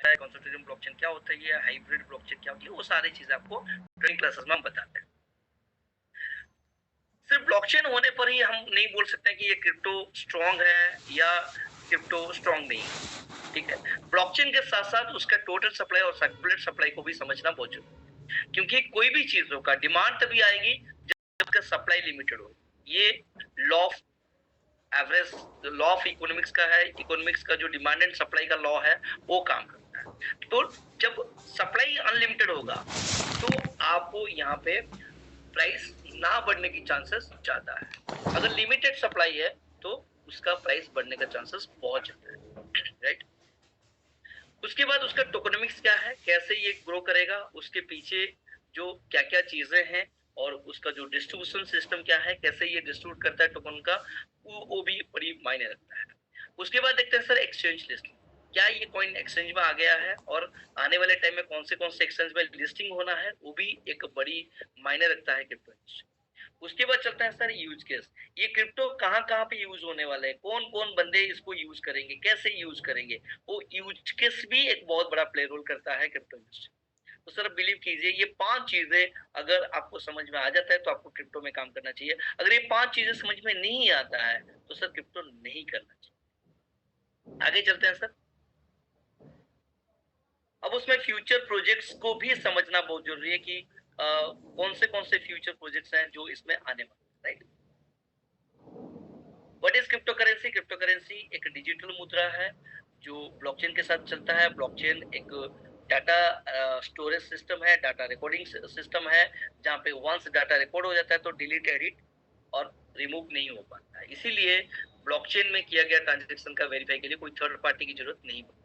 है, consortium blockchain क्या होता है, ये हाइब्रिड ब्लॉकचेन क्या होती है, वो सारी चीजें आपको ट्रेनिंग क्लासेस में हम बताते हैं। सिर्फ ब्लॉकचेन होने पर ही हम नहीं बोल सकते कि ये क्रिप्टो स्ट्रांग है या क्रिप्टो स्ट्रांग नहीं है, ठीक है। ब्लॉकचेन के साथ साथ उसका टोटल सप्लाई और सर्कुलेट सप्लाई को भी समझना बहुत जरूरी है, क्योंकि कोई भी चीजों का डिमांड तभी आएगी जब उसका सप्लाई लिमिटेड हो। ये law of average, law of economics का है, इकोनॉमिक्स का जो डिमांड एंड सप्लाई का लॉ है वो काम करता है। तो जब सप्लाई अनलिमिटेड होगा तो आपको यहाँ पे प्राइस ना बढ़ने की चांसेस ज्यादा है। अगर लिमिटेड सप्लाई है तो उसका प्राइस बढ़ने का चांसेस बहुत ज्यादा है, राइट। उसके बाद उसका टोकनोमिक्स क्या है, कैसे ये ग्रो करेगा, उसके पीछे जो क्या क्या चीजें हैं, और उसका जो डिस्ट्रीब्यूशन सिस्टम क्या है, कैसे ये डिस्ट्रीब्यूट करता है टोकन का, वो भी बड़ी मायने रखता है। उसके बाद देखते हैं सर एक्सचेंज लिस्टिंग, क्या ये कॉइन एक्सचेंज में आ गया है, और आने वाले टाइम में कौन से एक्सचेंज में लिस्टिंग होना है, वो भी एक बड़ी मायने रखता है क्रिप्टो इंडस्ट्री। उसके बाद चलता है सर यूज केस, ये क्रिप्टो कहाँ कहाँ पे यूज होने वाले हैं, कौन कौन बंदे इसको यूज करेंगे, कैसे यूज करेंगे, वो यूज केस भी एक बहुत बड़ा प्ले रोल करता है क्रिप्टो इंडस्ट्री। तो सर बिलीव कीजिए ये 5 चीजें अगर आपको समझ में आ जाता है तो आपको क्रिप्टो में काम करना चाहिए। अगर ये 5 चीजें समझ में नहीं आता है तो सर क्रिप्टो नहीं करना चाहिए। आगे चलते हैं सर। अब उसमें फ्यूचर प्रोजेक्ट्स को भी समझना बहुत जरूरी है कि कौन से फ्यूचर प्रोजेक्ट्स हैं जो इसमें आने वाले, right. What is crypto currency? Crypto currency एक डिजिटल मुद्रा है जो ब्लॉकचेन के साथ चलता है। ब्लॉकचेन एक डाटा स्टोरेज सिस्टम है, डाटा रिकॉर्डिंग सिस्टम है, जहाँ पे वंस डाटा रिकॉर्ड हो जाता है तो डिलीट, एडिट और रिमूव नहीं हो पाता है। इसीलिए ब्लॉकचेन में किया गया ट्रांजेक्शन का वेरीफाई के लिए कोई थर्ड पार्टी की जरूरत नहीं पड़ती।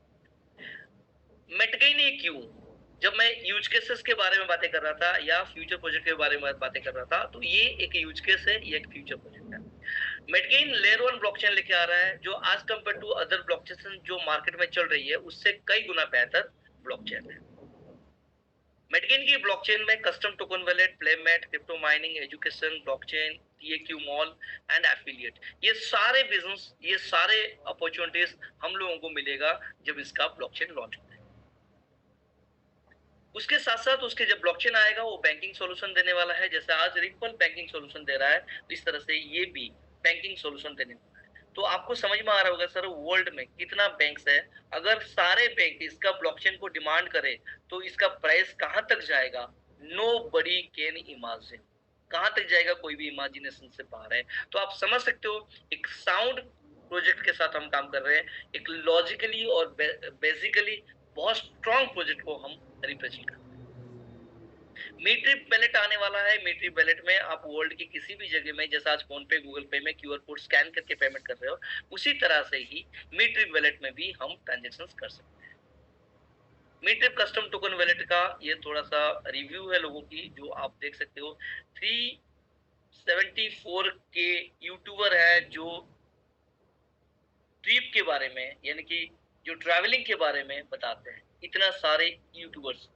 मिट गई नहीं क्यों? जब मैं यूज केसेस के बारे में बातें कर रहा था या फ्यूचर प्रोजेक्ट के बारे में बातें कर रहा था, तो ये एक यूज केस है, ये एक फ्यूचर प्रोजेक्ट है। मेटगेन लेयर 1 ब्लॉकचेन लेके आ रहा है जो आज कंपेयर टू अदर ब्लॉकचेन जो मार्केट में चल रही है उससे कई गुना बेहतर ब्लॉकचेन है। मेटगेन की ब्लॉकचेन में custom token wallet, playmate, crypto mining, education, blockchain, TAQ mall and affiliate, ये सारे बिजनेस, ये सारे अपॉर्चुनिटीज हम लोगों को मिलेगा जब इसका ब्लॉकचेन लॉन्च होता है। उसके साथ साथ उसके जब ब्लॉकचेन आएगा वो बैंकिंग सॉल्यूशन देने वाला है। जैसे आज रिपल बैंकिंग सॉल्यूशन दे रहा है, इस तरह से ये भी बैंकिंग सॉल्यूशन देने वाला है। तो आपको समझ में आ रहा होगा सर वर्ल्ड में कितना बैंक्स है, अगर सारे बैंक इसका ब्लॉकचेन को डिमांड करे तो इसका प्राइस कहां तक जाएगा, नो बडी कैन इमेजिन। कहां तक जाएगा कोई भी इमेजिनेशन से बाहर है। तो आप समझ सकते हो एक साउंड प्रोजेक्ट के साथ हम काम कर रहे हैं, एक लॉजिकली और बेसिकली बहुत स्ट्रॉन्ग प्रोजेक्ट को हम रिप्रेजेंट करते हैं। मीट्रिप वैलेट आने वाला है। मीट्रिप वैलेट में आप वर्ल्ड की किसी भी जगह में, जैसा आज फोन पे, गूगल पे में क्यूआर कोड स्कैन करके पेमेंट कर रहे हो, उसी तरह से ही मीट्रिप वैलेट में भी हम ट्रांजेक्शंस कर सकते हैं। मीट्रिप कस्टम टोकन वैलेट का ये थोड़ा सा रिव्यू है लोगों की, जो आप देख सकते हो। 374 के यूट्यूबर है जो ट्रिप के बारे में, यानी कि जो ट्रैवलिंग के बारे में बताते हैं, इतना सारे यूट्यूबर्स,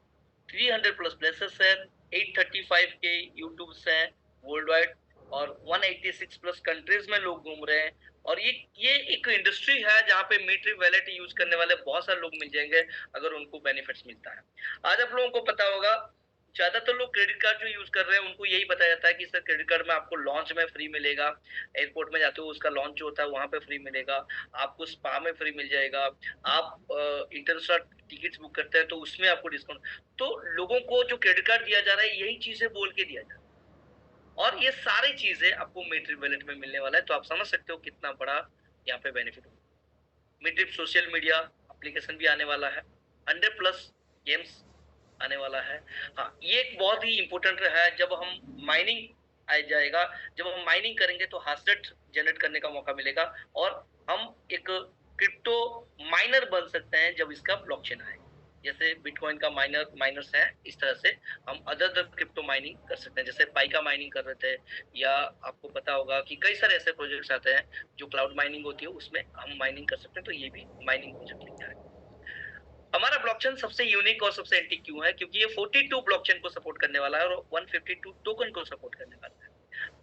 300 प्लस प्लेसेस है, 835 के यूट्यूब्स हैं वर्ल्ड वाइड, और 186 प्लस कंट्रीज में लोग घूम रहे हैं। और ये एक इंडस्ट्री है जहाँ पे मीट्रिप वैलेट यूज करने वाले बहुत सारे लोग मिल जाएंगे अगर उनको बेनिफिट्स मिलता है। आज आप लोगों को पता होगा ज्यादातर लोग क्रेडिट कार्ड जो यूज कर रहे हैं उनको यही बताया जाता है कि सर क्रेडिट कार्ड में आपको लॉन्च में फ्री मिलेगा, एयरपोर्ट में जाते हो उसका लॉन्च जो होता है वहां पे फ्री मिलेगा, आपको स्पा में फ्री मिल जाएगा, आप इंटरस्टेट टिकट्स बुक करते हैं तो उसमें आपको डिस्काउंट। तो लोगों को जो क्रेडिट कार्ड दिया जा रहा है यही चीजें बोल के दिया जा रहा है, और ये सारी चीजें आपको मीट्रिप वैलेट में मिलने वाला है। तो आप समझ सकते हो कितना बड़ा यहाँ पे बेनिफिट होगा। मीट्रिप सोशल मीडिया एप्लीकेशन भी आने वाला है, 100 प्लस गेम्स आने वाला है। हाँ, ये एक बहुत ही इंपॉर्टेंट है। जब हम माइनिंग आ जाएगा, जब हम माइनिंग करेंगे तो हाशरेट जनरेट करने का मौका मिलेगा, और हम एक क्रिप्टो माइनर बन सकते हैं जब इसका ब्लॉकचेन आएगा। जैसे बिटकॉइन का माइनर्स है, इस तरह से हम अदर क्रिप्टो माइनिंग कर सकते हैं, जैसे पाई का माइनिंग कर रहे थे, या आपको पता होगा कि कई सारे ऐसे प्रोजेक्ट्स आते हैं जो क्लाउड माइनिंग होती है, उसमें हम माइनिंग कर सकते हैं। तो ये भी माइनिंग प्रोजेक्ट लेके आए। हमारा ब्लॉकचेन सबसे यूनिक और सबसे एंटीक क्यों है? क्योंकि ये 42 ब्लॉकचेन को सपोर्ट करने वाला है और 152 टोकन को सपोर्ट करने वाला है।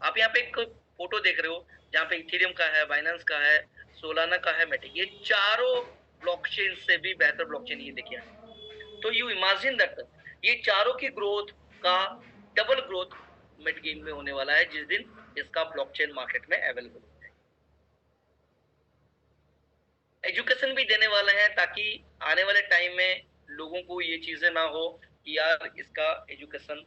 आप यहाँ पे एक फोटो देख रहे हो जहाँ पे इथेरियम का है, बाइनेंस का है, सोलाना का है, मेटिक, ये चारों ब्लॉकचेन से भी बेहतर ब्लॉकचेन ये देखिए। तो यू इमेजिन दैट ये चारों की ग्रोथ का डबल ग्रोथ मिड गेम में होने वाला है जिस दिन इसका ब्लॉकचेन मार्केट में अवेलेबल हो जाए। एजुकेशन भी देने वाले हैं ताकि आने वाले टाइम में लोगों को ये चीजें ना हो कि यार इसका एजुकेशन,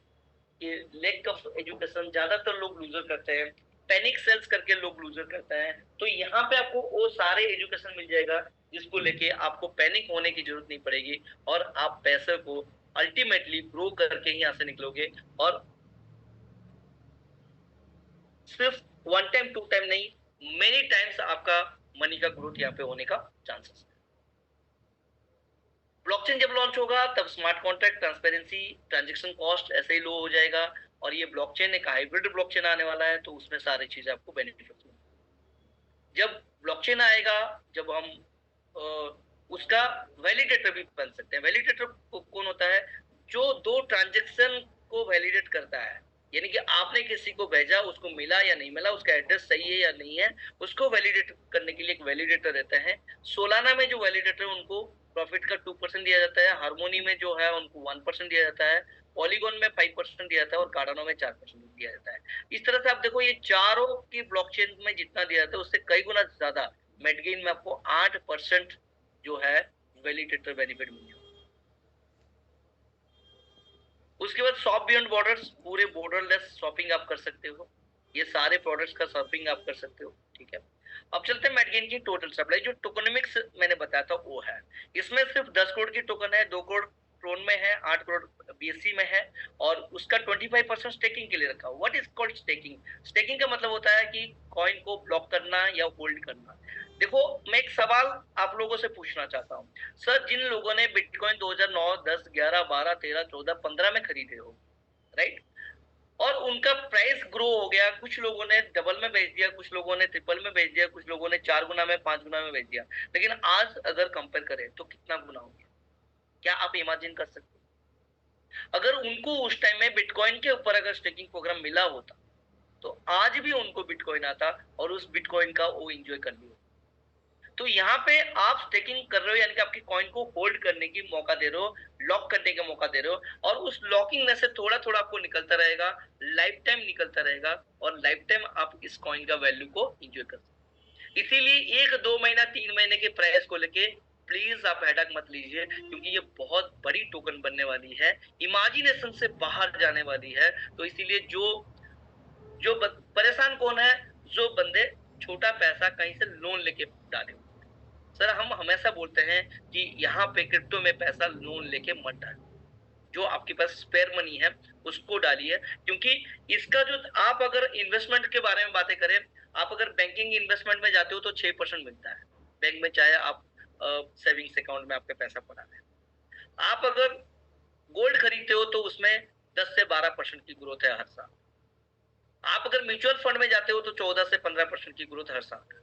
ये लैक ऑफ एजुकेशन ज्यादातर लोग लूजर करते हैं, पैनिक सेल्स करके लोग लूजर करते हैं। तो यहाँ पे आपको वो सारे एजुकेशन मिल जाएगा जिसको लेके आपको पैनिक होने की जरूरत नहीं पड़ेगी और आप पैसे को अल्टीमेटली ग्रो करके ही यहाँ से निकलोगे। और सिर्फ वन टाइम टू टाइम नहीं, मेनी टाइम्स आपका मनी का ग्रोथ यहाँ पे होने का चांसेस। ब्लॉकचेन जब लॉन्च होगा तब smart contract, transparency, transaction cost ऐसे ही लो हो जाएगा। और ये ब्लॉकचेन एक हाइब्रिड ब्लॉकचेन आने वाला है तो उसमें सारी चीजें आपको बेनिफिट होंगी। जब ब्लॉकचेन आएगा, जब हम उसका वैलिडेटर भी बन सकते हैं। वैलिडेटर कौन होता है? जो दो ट्रांजैक्शन को वैलिडेट करता है, यानी कि आपने किसी को भेजा, उसको मिला या नहीं मिला, उसका एड्रेस सही है या नहीं है, उसको वैलिडेट करने के लिए एक वैलिडेटर रहता है। सोलाना में जो वैलिडेटर उनको प्रॉफिट का 2% दिया जाता है, हार्मोनी में जो है उनको 1% दिया जाता है, पॉलीगॉन में 5% दिया जाता है और कार्डानो में 4% दिया जाता है। इस तरह से आप देखो ये चारों की ब्लॉकचेन में जितना दिया जाता है उससे कई गुना ज्यादा मेडगेन में आपको 8% जो है वैलिडेटर बेनिफिट मिलेगा। उसके बाद शॉप बियॉन्ड बॉर्डर्स, पूरे बॉर्डरलेस शॉपिंग आप कर सकते हो, ये सारे प्रोडक्ट्स का शॉपिंग आप कर सकते हो। ठीक है, अब चलते हैं मेडगेन की टोटल सप्लाई। जो टोकनोमिक्स मैंने बताया था वो है, इसमें सिर्फ 10 करोड़ की टोकन है, 2 करोड़ ट्रोन में है, 8 करोड़ बीएससी में है और उसका 25% स्टेकिंग के लिए रखा हुआ। What is called staking? Staking का मतलब होता है कि कॉइन को ब्लॉक करना या होल्ड करना। देखो मैं एक सवाल आप लोगों से पूछना चाहता हूँ, सर जिन लोगों ने बिटकॉइन 2009, 10, 11, 12, 13, 14, 15 में खरीदे हो, राइट, और उनका प्राइस ग्रो हो गया, कुछ लोगों ने डबल में बेच दिया, कुछ लोगों ने ट्रिपल में बेच दिया, कुछ लोगों ने 4 गुना में, 5 गुना में बेच दिया, लेकिन आज अगर कंपेयर करें तो कितना गुना हो गया? क्या आप इमेजिन कर सकते हो? अगर उनको उस टाइम में बिटकॉइन के ऊपर अगर स्टेकिंग प्रोग्राम मिला होता तो आज भी उनको बिटकॉइन आता और उस बिटकॉइन का वो एंजॉय कर लिया। तो यहाँ पे आप स्टेकिंग कर रहे हो, यानी कि आपकी कॉइन को होल्ड करने की मौका दे रहे हो, लॉक करने का मौका दे रहे हो, और उस लॉकिंग में से थोड़ा थोड़ा आपको निकलता रहेगा, लाइफ टाइम निकलता रहेगा और लाइफ टाइम आप इस कॉइन का वैल्यू को एंजॉय कर सकते। इसीलिए 1-2 महीना 3 महीने के प्राइस को लेके प्लीज आप हेडक मत लीजिए, क्योंकि ये बहुत बड़ी टोकन बनने वाली है, इमेजिनेशन से बाहर जाने वाली है। तो इसीलिए जो जो परेशान कौन है? जो बंदे छोटा पैसा कहीं से लोन लेके डाले। सर हम हमेशा बोलते हैं कि यहाँ पे क्रिप्टो में पैसा लोन लेके मत डालिए, जो आपके पास स्पेयर मनी है उसको डालिए, क्योंकि इसका जो आप अगर इन्वेस्टमेंट के बारे में बातें करें, आप अगर बैंकिंग इन्वेस्टमेंट में जाते हो तो 6% मिलता है बैंक में, चाहे आप सेविंग्स अकाउंट में आपके पैसा पड़ा है। आप अगर गोल्ड खरीदते हो तो उसमें 10 से 12% की ग्रोथ है हर साल। आप अगर म्यूचुअल फंड में जाते हो तो 14 से 15% की ग्रोथ हर साल।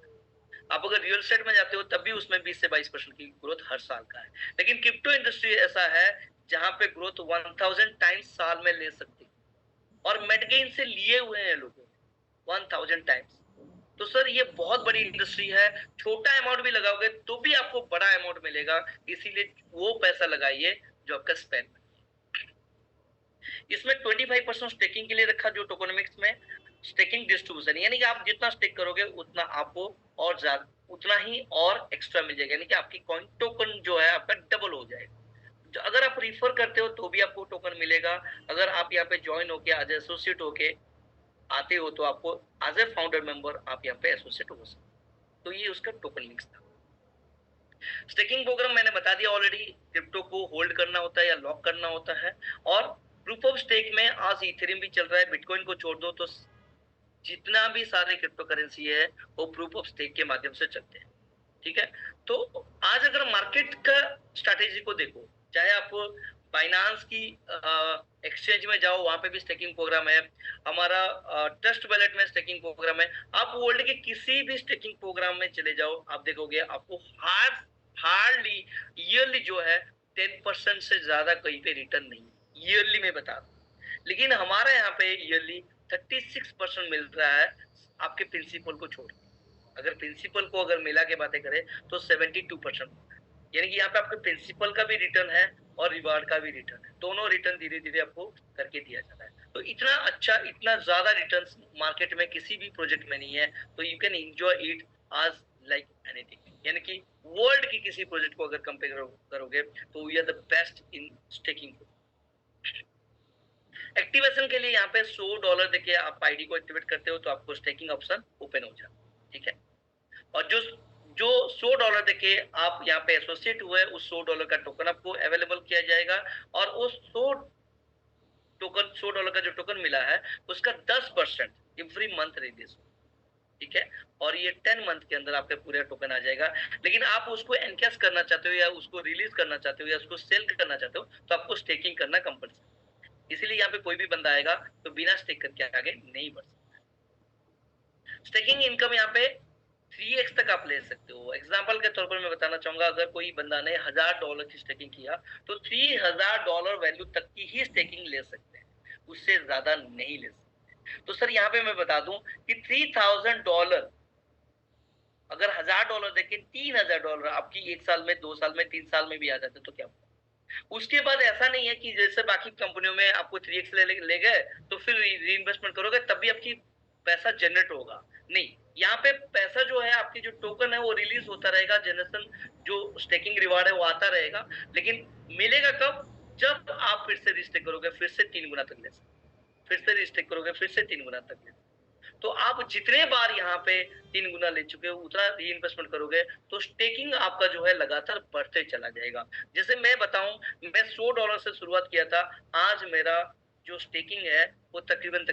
आप अगर रियल एस्टेट में जाते हो तब भी उसमें 20 से 22% की ग्रोथ हर साल का है। लेकिन क्रिप्टो इंडस्ट्री ऐसा है जहां पे ग्रोथ 1000 टाइम्स साल में ले सकती है, और मेडगेन से लिए हुए हैं लोगों 1000 टाइम्स। तो सर ये बहुत बड़ी इंडस्ट्री है, छोटा अमाउंट भी लगाओगे तो भी आपको बड़ा अमाउंट मिलेगा, इसीलिए वो पैसा लगाइए जो आपका स्पेंड। इसमें 25% स्टेकिंग के लिए रखा, जो टोकनोमिक्स में स्टेकिंग डिस्ट्रीब्यूशन, यानी कि आप जितना स्टेक करोगे उतना आपको और ज्यादा उतना ही और एक्स्ट्रा मिल जाएगा, यानी कि आपकी कॉइन टोकन जो है आपका डबल हो जाएगा। अगर आप रिफर करते हो तो भी आपको टोकन मिलेगा, अगर आप यहाँ पे ज्वाइन होके एज एसोसिएट होके आते हो तो आपको एज ए फाउंडर मेंबर आप यहाँ पे एसोसिएट हो सकते। तो ये उसका टोकन मिक्स था। स्टेकिंग प्रोग्राम मैंने बता दिया ऑलरेडी, क्रिप्टो को होल्ड करना होता है या लॉक करना होता है। और प्रूफ ऑफ स्टेक में आज इथेरियम भी चल रहा है, बिटकॉइन को छोड़ दो तो जितना भी सारे क्रिप्टो करेंसी है वो प्रूफ ऑफ स्टेक के माध्यम से चलते हैं। ठीक है, तो आज अगर मार्केट का स्ट्रैटेजी को देखो, चाहे आप बाइनांस की एक्सचेंज में जाओ वहां पे भी स्टेकिंग प्रोग्राम है, हमारा ट्रस्ट वॉलेट में स्टेकिंग प्रोग्राम है, आप वर्ल्ड के किसी भी स्टेकिंग प्रोग्राम में चले जाओ, आप देखोगे आपको हार्डली ईयरली जो है 10% से ज्यादा कहीं पे रिटर्न नहीं, ईयरली में बता रहा हूं। लेकिन हमारे यहाँ पे ईयरली 36% मिल रहा है आपके प्रिंसिपल को छोड़। अगर प्रिंसिपल को अगर मिला के बातें करें तो 72%, यानी कि यहाँ पे आपके प्रिंसिपल का भी रिटर्न है और रिवार्ड का भी रिटर्न है, दोनों रिटर्न धीरे धीरे आपको करके दिया जाता है। तो इतना अच्छा, इतना ज्यादा रिटर्न मार्केट में किसी भी प्रोजेक्ट में नहीं है। तो यू कैन एंजॉय इट आज लाइक एनीथिंग। यानी कि वर्ल्ड की किसी प्रोजेक्ट को अगर कंपेयर करोगे तो we are the best in staking. Activation के लिए यहाँ पे $100 देके आप आईडी को एक्टिवेट करते हो तो आपको स्टेकिंग ऑप्शन ओपन हो जाता है, ठीक है। और जो जो $100 देके आप यहाँ पे एसोसिएट हुए, उस $100 का टोकन आपको अवेलेबल किया जाएगा। और उस $100 का जो टोकन मिला है उसका 10% एवरी मंथ रिलीज, ठीक है। और ये 10 मंथ के अंदर आपके पूरे टोकन आ जाएगा। लेकिन आप उसको एनकैश करना चाहते हो या उसको रिलीज करना चाहते हो या उसको सेल करना चाहते हो तो आपको स्टेकिंग करना कंपल्सरी। इसीलिए यहाँ पे कोई भी बंदा आएगा तो बिना स्टेक करके आगे नहीं बढ़ सकता। स्टेकिंग इनकम यहाँ पे 3x तक आप ले सकते हो। एग्जांपल के तौर पर मैं बताना चाहूंगा, अगर कोई बंदा ने $1000 की स्टेकिंग किया तो $3000 वैल्यू तक की ही स्टेकिंग ले सकते हैं, उससे ज्यादा नहीं ले सकते। तो सर यहाँ पे मैं बता दूं कि $3000 अगर $1000 देके $3000 आपकी 1 साल में, 2 साल में, 3 साल में भी आ जाते तो क्या होगा? उसके बाद ऐसा नहीं है कि जैसे बाकी कंपनियों में आपको 3x ले गए तो फिर री इन्वेस्टमेंट करोगे तब भी आपकी पैसा जनरेट होगा, नहीं। यहाँ पे पैसा जो है, आपकी जो टोकन है वो रिलीज होता रहेगा, जनरेशन जो स्टेकिंग रिवार्ड है वो आता रहेगा। लेकिन मिलेगा कब? जब आप फिर से रिस्टेक करोगे, फिर से 3 गुना तक ले सकते, फिर से रिस्टेक करोगे, फिर से 3 गुना तक ले। तो आप जितने बार यहाँ पे 3 गुना ले चुके हो उतना री इन्वेस्टमेंट करोगे तो स्टेकिंग आपका जो है लगातार बढ़ते चला जाएगा। जैसे मैं बताऊं, मैं $100 से शुरुआत किया था, आज मेरा जो स्टेकिंग है वो तकरीबन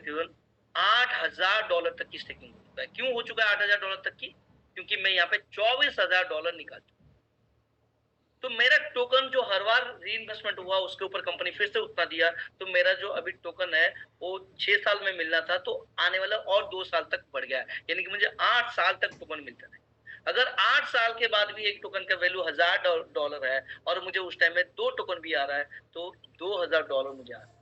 $8000 तक की स्टेकिंग हो चुका है। क्यों हो चुका है $8000 तक की? क्योंकि मैं यहाँ पे $24000 निकाल चुका। तो मेरा टोकन जो हर बार री इन्वेस्टमेंट हुआ उसके ऊपर कंपनी फिर से उतना दिया, तो मेरा जो अभी टोकन है वो 6 साल में मिलना था तो आने वाला और 2 साल तक बढ़ गया, यानी कि मुझे 8 साल तक टोकन मिलता है। अगर 8 साल के बाद भी एक टोकन का वैल्यू $1000 है और मुझे उस टाइम में 2 टोकन भी आ रहा है तो $2000 मुझे आ रहा है।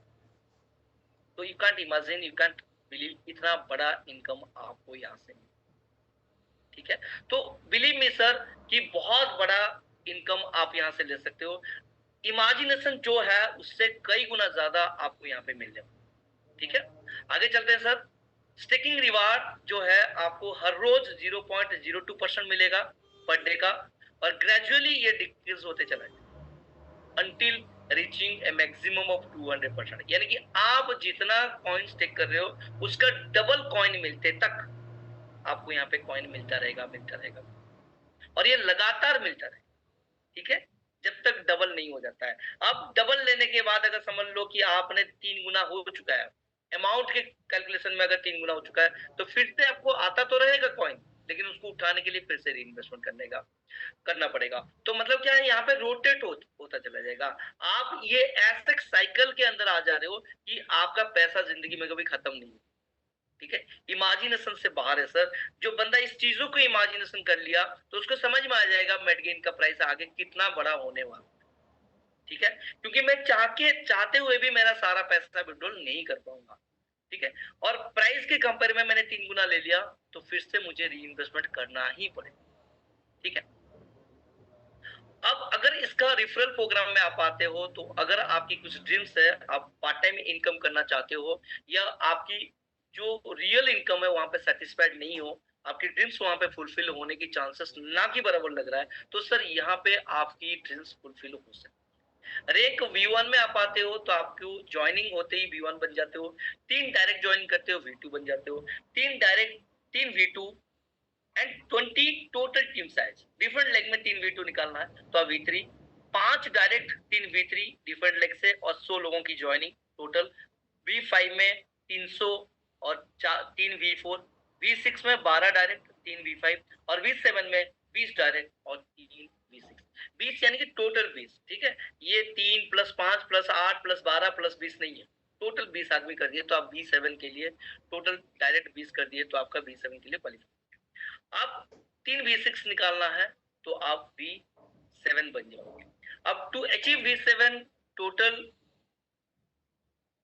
तो you can't imagine, you can't believe इतना बड़ा इनकम आपको यहाँ से, ठीक है। तो बिलीव मी सर कि बहुत बड़ा इनकम आप यहाँ से ले सकते हो। इमेजिनेशन जो है उससे कई गुना ज्यादा आपको यहाँ पे मिल जाएगा, ठीक है। आगे चलते हैं सर। स्टेकिंग रिवार्ड जो है आपको हर रोज 0.02% मिलेगा पर डे का, और ग्रेजुअली ये डिक्रीज होते चला जाएगा until reaching A maximum of 200%। यानी कि आप जितना कॉइन स्टेक कर रहे हो उसका डबल कॉइन मिलते तक आपको यहाँ पे कॉइन मिलता रहेगा, मिलता रहेगा, और ये लगातार मिलता रहेगा, ठीक है, जब तक डबल नहीं हो जाता है। अब डबल लेने के बाद अगर समझ लो कि आपने 3 गुना हो चुका है, अमाउंट के कैलकुलेशन में अगर 3 गुना हो चुका है तो फिर से आपको आता तो रहेगा कॉइन, लेकिन उसको उठाने के लिए फिर से रीइन्वेस्टमेंट करना पड़ेगा। तो मतलब क्या है, यहाँ पे रोटेट होता चला जाएगा। आप ये ऐसे साइकिल के अंदर आ जा रहे हो कि आपका पैसा जिंदगी में कभी खत्म नहीं, ठीक है। इमेजिनेशन से बाहर है सर। जो बंदा इस चीजों को इमेजिनेशन कर लिया तो उसको समझ में आ जाएगा मेडगेन का प्राइस आगे कितना बड़ा होने वाला, ठीक है। क्योंकि मैं चाहते हुए भी मेरा सारा पैसा विड्रॉल नहीं कर पाऊंगा, ठीक है। और प्राइस के कंपेयर में मैंने 3 गुना ले लिया तो फिर से मुझे री इन्वेस्टमेंट करना ही पड़ेगा, ठीक है। अब अगर इसका रिफरल प्रोग्राम में आप आते हो तो अगर आपकी कुछ ड्रीम्स है, आप पार्ट टाइम इनकम करना चाहते हो या आपकी जो रियल इनकम है वहां पे सेटिस्फाइड नहीं हो, आपकी ड्रीम्स वहां पे फुलफिल होने की चांसेस ना की बराबर लग रहा है, तो सर यहाँ पे आपकी ड्रीम्स फुलफिल हो सकती है। रैंक V1 में आप आते हो तो आपको ज्वाइनिंग होते ही V1 बन जाते हो, 3 डायरेक्ट ज्वाइन करते हो V2 बन जाते हो, 3 direct 3 V2 and 20 total team size. Different leg में 3 V2 निकालना है तो आप V3, 5 direct 3 V3 different leg से और 100 लोगों की ज्वाइनिंग टोटल। V5 में 300 और 3 V4, V6 में 12 डायरेक्ट 3 V5 और V7 में 20 डायरेक्ट और 3 V6। 20 यानी कि टोटल 20, ठीक है। ये 3 + 5 + 8 + 12 + 20 नहीं है, टोटल 20 आदमी कर दिए तो आप V7 के लिए टोटल डायरेक्ट 20 कर दिए तो आपका V7 के लिए क्वालिफाई। अब 3 V6 निकालना है तो आप V7 बन जाओगे। अब to achieve V7 total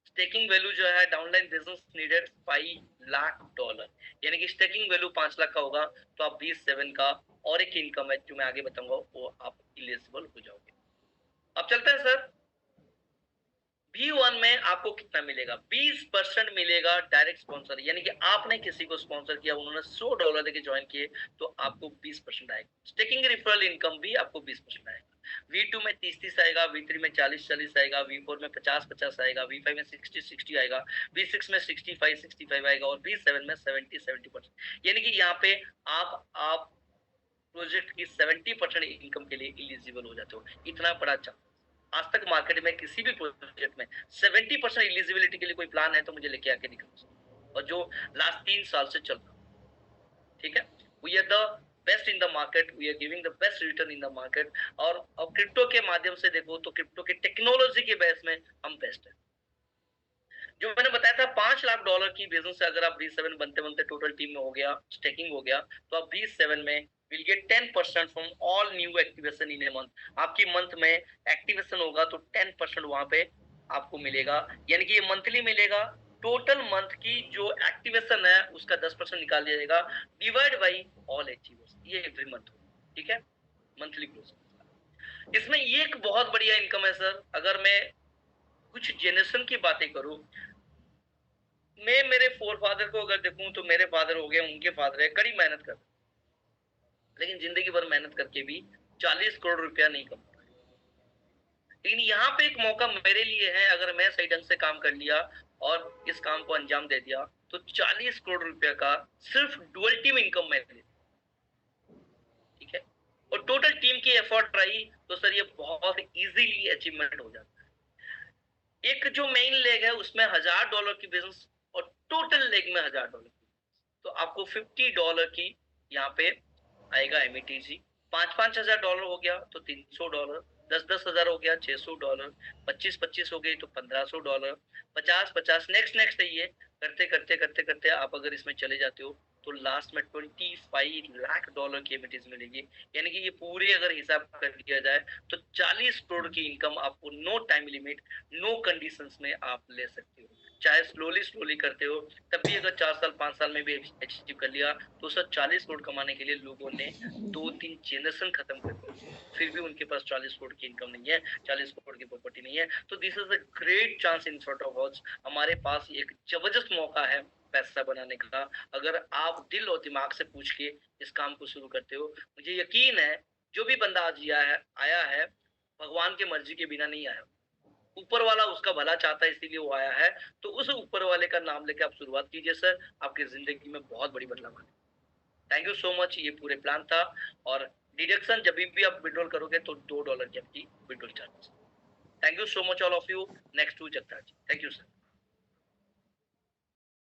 staking value जो है डाउनलाइन बिजनेस नीडेड $5 लाख, यानी कि स्टेकिंग वैल्यू 5 लाख का होगा तो आप V7 का और एक इनकम है जो मैं आगे बताऊंगा, वो आप एलिजिबल हो जाओगे। अब चलते हैं सर, V1 में आपको कितना मिलेगा? 20% मिलेगा डायरेक्ट स्पॉन्सर, यानी कि आपने किसी को स्पॉन्सर किया, उन्होंने $100 देके ज्वाइन किए, तो आपको 20% आएगा। स्टेकिंग रेफरल इनकम भी आपको 20% आएगा। V2 में 30-30 आएगा, V3 में 40-40 आएगा, V4 में 50-50 आएगा, V5 में 60-60 आएगा, V6 में 65-65 आएगा और V7 में 70-70%। यानी कि यहाँ पे आप प्रोजेक्ट की 70% इनकम के लिए एलिजिबल हो जाते हो। इतना बड़ा चांस आज तक मार्केट में किसी भी प्रोजेक्ट में 70% एलिजिबिलिटी के लिए कोई प्लान है तो मुझे लेके आके दिखाओ, और जो लास्ट 3 साल से चल रहा। ठीक है, we are the best in the market, we are giving the best return in the market. और क्रिप्टो के माध्यम से देखो तो क्रिप्टो के टेक्नोलॉजी के बेस में हम बेस्ट है। जो मैंने बताया था $5 लाख की बिजनेस से अगर आप V7 बनते बनते टोटल टीम में हो गया, स्टेकिंग हो गया, तो आप V7 में will get 10% from all new activation in a month. आपकी मंथ में एक्टिवेशन होगा तो 10% वहां पे आपको मिलेगा, यानी कि ये मंथली मिलेगा। टोटल मंथ की जो एक्टिवेशन है उसका 10% निकाल दिया जाएगा, डिवाइड बाई ऑल अचीवर्स, ये एवरी मंथ होगा। ठीक है, मंथली ग्रोथ। इसमें ये एक बहुत बढ़िया इनकम है सर। अगर मैं कुछ जनरेशन की बातें करूं, मैं मेरे फोर फादर को अगर देखूं तो मेरे फादर हो गए, उनके फादर है, कड़ी मेहनत कर, लेकिन जिंदगी भर मेहनत करके भी 40 करोड़ रुपया नहीं कमा। लेकिन यहाँ पे एक मौका मेरे लिए है, अगर मैं सही ढंग से काम कर लिया और इस काम को अंजाम दे दिया तो 40 करोड़ रुपया का सिर्फ डुअल टीम इनकम में। ठीक है, और टोटल टीम की एफर्ट रही तो सर ये बहुत इजीली अचीवमेंट हो जाता है। एक जो मेन लेग है उसमें $1000 की बिजनेस और टोटल लेग में $1000 की, तो आपको $50 की यहाँ पे आएगा एमईटीसी। 5-5 हजार डॉलर हो गया तो $300, 10-10 हजार हो गया $600, 25-25 हो गई तो $1500, 50-50 नेक्स्ट नेक्स्ट है। ये करते करते करते करते आप अगर इसमें चले जाते हो तो लास्ट में $25 लाख की एमिटीज मिलेगी। यानी कि ये पूरे अगर हिसाब कर दिया जाए तो 40 करोड़ की इनकम आपको no time limit, no conditions में आप ले सकते हो। चाहे स्लोली स्लोली करते हो तब भी अगर 4 साल 5 साल में भी अचीव कर लिया तो सर 40 करोड़ कमाने के लिए लोगों ने 2-3 जनरेशन खत्म कर दिया, फिर भी उनके पास 40 करोड़ की इनकम नहीं है, 40 करोड़ की प्रॉपर्टी नहीं है। तो this is a great chance in front of us. हमारे पास एक जबरदस्त मौका है पैसा बनाने का। अगर आप दिल और दिमाग से पूछ के इस काम को शुरू करते हो, मुझे यकीन है जो भी बंदा आज आया है भगवान की मर्जी के बिना नहीं आया, ऊपर वाला उसका भला चाहता है इसीलिए वो आया है। तो उस ऊपर वाले का नाम लेके आप शुरुआत कीजिए सर, आपकी जिंदगी में बहुत बड़ी बदलाव आएगा। थैंक यू सो मच, ये पूरे प्लान था। और डिडक्शन जब भी आप विड्रॉल करोगे तो $2 की आपकी withdrawal charges. Thank you so much all of you. Next to Jagtar ji, thank you sir.